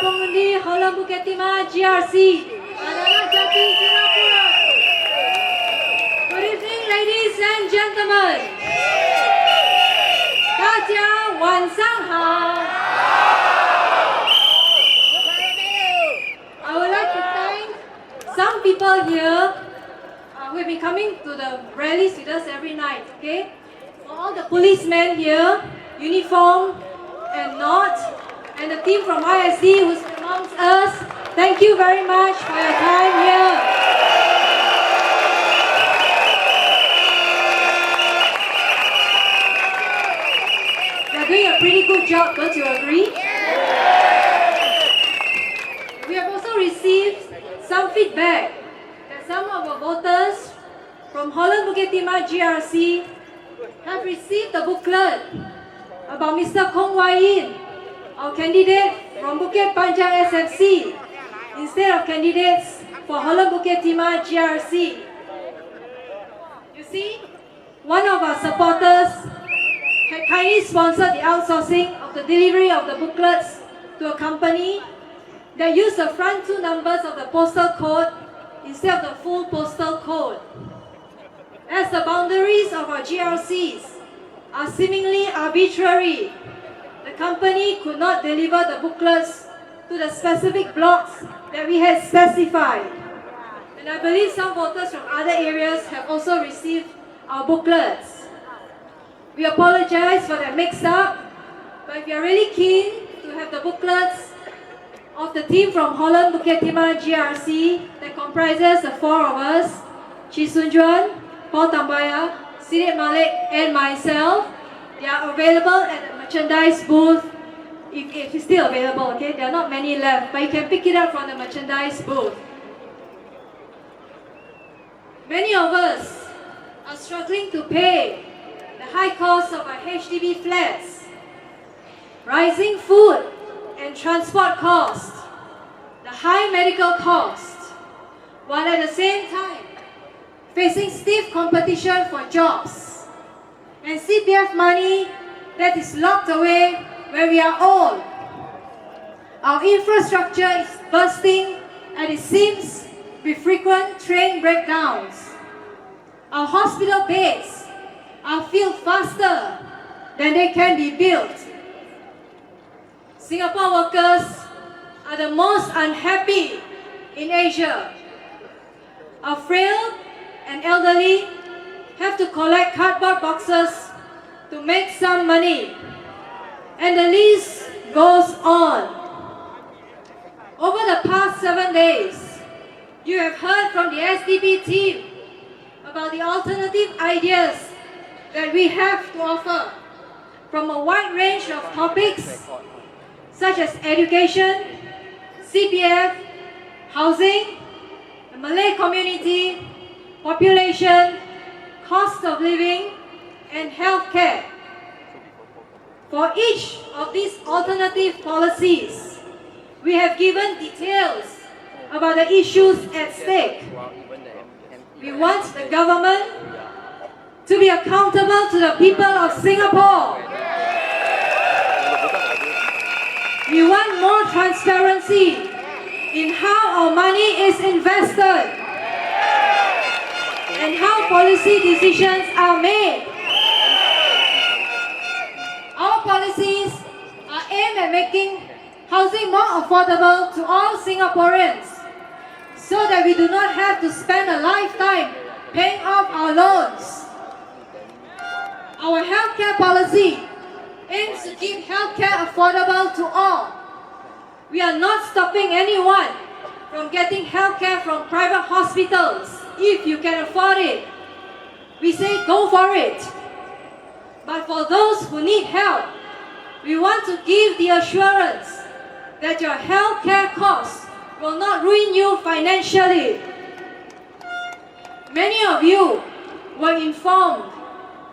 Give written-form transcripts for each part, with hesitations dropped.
pengundi Holland Bukit Timah GRC adalah Jati Singapura. Good evening, ladies and gentlemen. Daja Wan Sang Hao. I would like to thank some people here who have been coming to the rallies with us every night. Okay, for all the policemen here, uniform and not, and the team from ISD who's amongst us, thank you very much for your time here. They're doing a pretty good job, don't you agree? We have also received some feedback that some of our voters from Holland Bukit Timah GRC have received a booklet about Mr. Kong Wai Yin, our candidate from Bukit Panjang SFC, instead of candidates for Holland Bukit Timah GRC. You see, one of our supporters had kindly sponsored the outsourcing of the delivery of the booklets to a company that used the front two numbers of the postal code instead of the full postal code. As the boundaries of our GRCs are seemingly arbitrary, the company could not deliver the booklets to the specific blocks that we had specified. And I believe some voters from other areas have also received our booklets. We apologize for that mix-up, but if you are really keen to have the booklets of the team from Holland Bukit Timah GRC that comprises the four of us, Chee Soon Juan, Paul Tambaya, Sidik Malik and myself, they are available at the merchandise booth, if it's still available, okay? There are not many left, but you can pick it up from the merchandise booth. Many of us are struggling to pay the high cost of our HDB flats, rising food and transport costs, the high medical costs, while at the same time facing stiff competition for jobs and CPF money that is locked away when we are old. Our infrastructure is bursting at its seams with frequent train breakdowns. Our hospital beds are filled faster than they can be built. Singapore workers are the most unhappy in Asia. Our frail and elderly have to collect cardboard boxes to make some money. And the list goes on. Over the past 7 days, you have heard from the SDP team about the alternative ideas that we have to offer from a wide range of topics such as education, CPF, housing, the Malay community, population, cost of living, and healthcare. For each of these alternative policies, we have given details about the issues at stake. We want the government to be accountable to the people of Singapore. We want more transparency in how our money is invested and how policy decisions are made. Our policies are aimed at making housing more affordable to all Singaporeans so that we do not have to spend a lifetime paying off our loans. Our healthcare policy aims to keep healthcare affordable to all. We are not stopping anyone from getting healthcare from private hospitals if you can afford it. We say go for it. But for those who need help, we want to give the assurance that your healthcare costs will not ruin you financially. Many of you were informed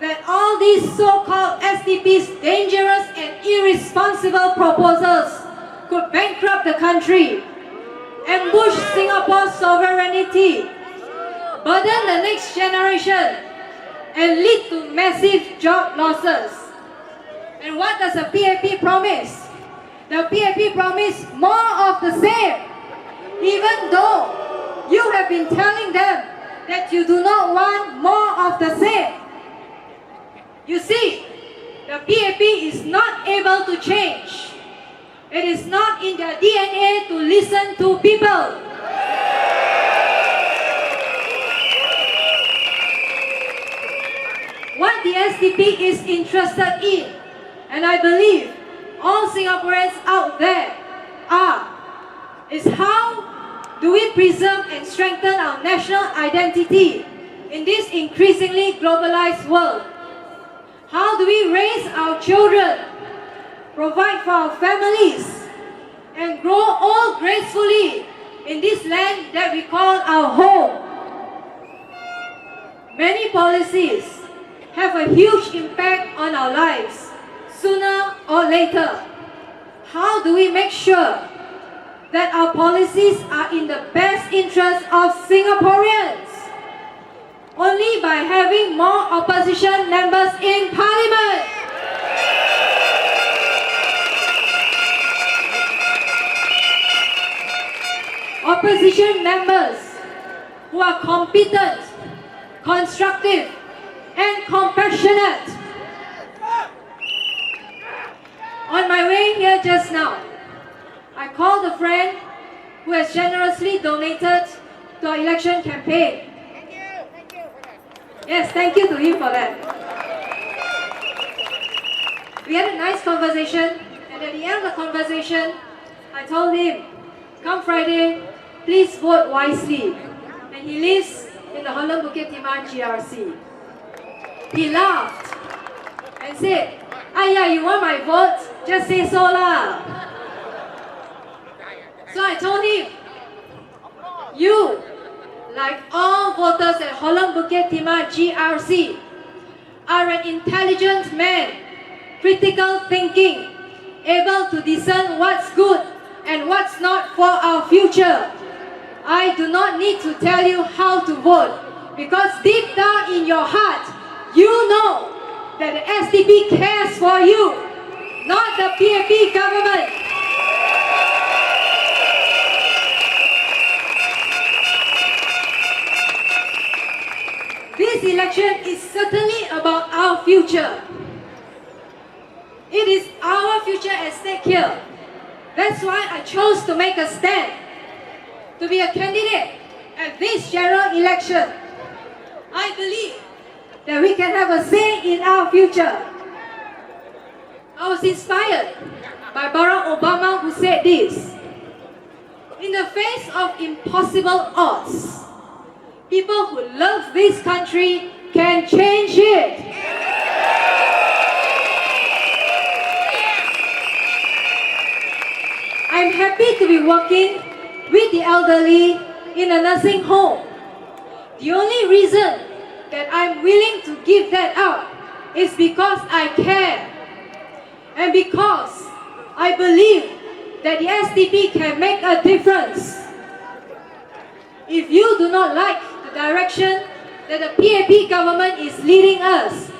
that all these so-called SDP's dangerous and irresponsible proposals could bankrupt the country, ambush Singapore's sovereignty, burden the next generation, and lead to massive job losses. And what does the PAP promise? The PAP promised more of the same, even though you have been telling them that you do not want more of the same. You see, the PAP is not able to change. It is not in their DNA to listen to people. What the SDP is interested in, and I believe all Singaporeans out there is how do we preserve and strengthen our national identity in this increasingly globalized world? How do we raise our children, provide for our families, and grow old gracefully in this land that we call our home? Many policies have a huge impact on our lives, sooner or later. How do we make sure that our policies are in the best interest of Singaporeans? Only by having more opposition members in Parliament. Opposition members who are competent, constructive, and compassionate. On my way here just now, I called a friend who has generously donated to our election campaign. Thank you for that. Yes, thank you to him for that. We had a nice conversation, and at the end of the conversation, I told him, come Friday, please vote wisely. And he lives in the Holland Bukit Timah GRC. He laughed and said, "Aiya, you want my vote? Just say so lah." So I told him, you, like all voters at Holland Bukit Timah GRC, are an intelligent man, critical thinking, able to discern what's good and what's not for our future. I do not need to tell you how to vote, because deep down in your heart, you know that the SDP cares for you, not the PAP government. This election is certainly about our future. It is our future at stake here. That's why I chose to make a stand, to be a candidate at this general election. I believe that we can have a say in our future. I was inspired by Barack Obama, who said this: in the face of impossible odds, people who love this country can change it. I'm happy to be working with the elderly in a nursing home. The only reason that I'm willing to give that up is because I care, and because I believe that the SDP can make a difference. If you do not like the direction that the PAP government is leading us,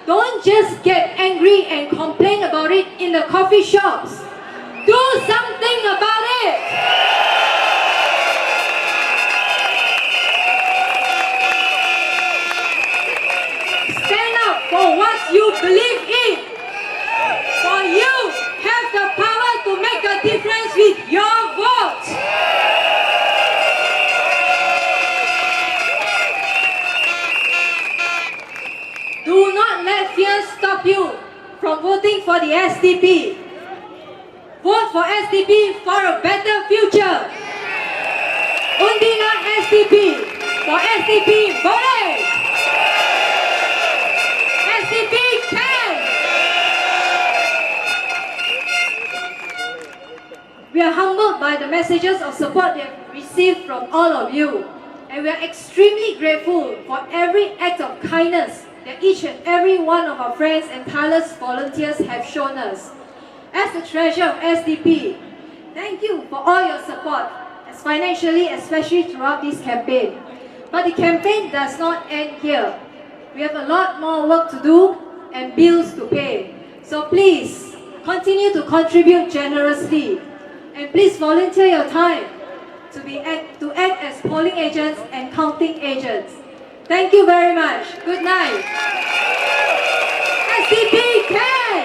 don't just get angry and complain about it in the coffee shops. Do something about it! Stand up for what you believe in. For you have the power to make a difference with your vote. Do not let fear stop you from voting for the SDP. Vote for SDP for a better future. Undilah SDP. For SDP, boleh. SDP can. We are humbled by the messages of support we have received from all of you, and we are extremely grateful for every act of kindness that each and every one of our friends and tireless volunteers have shown us. As the treasurer of SDP, thank you for all your support, as financially, especially throughout this campaign. But the campaign does not end here. We have a lot more work to do and bills to pay. So please, continue to contribute generously. And please volunteer your time to act as polling agents and counting agents. Thank you very much. Good night. SDP can!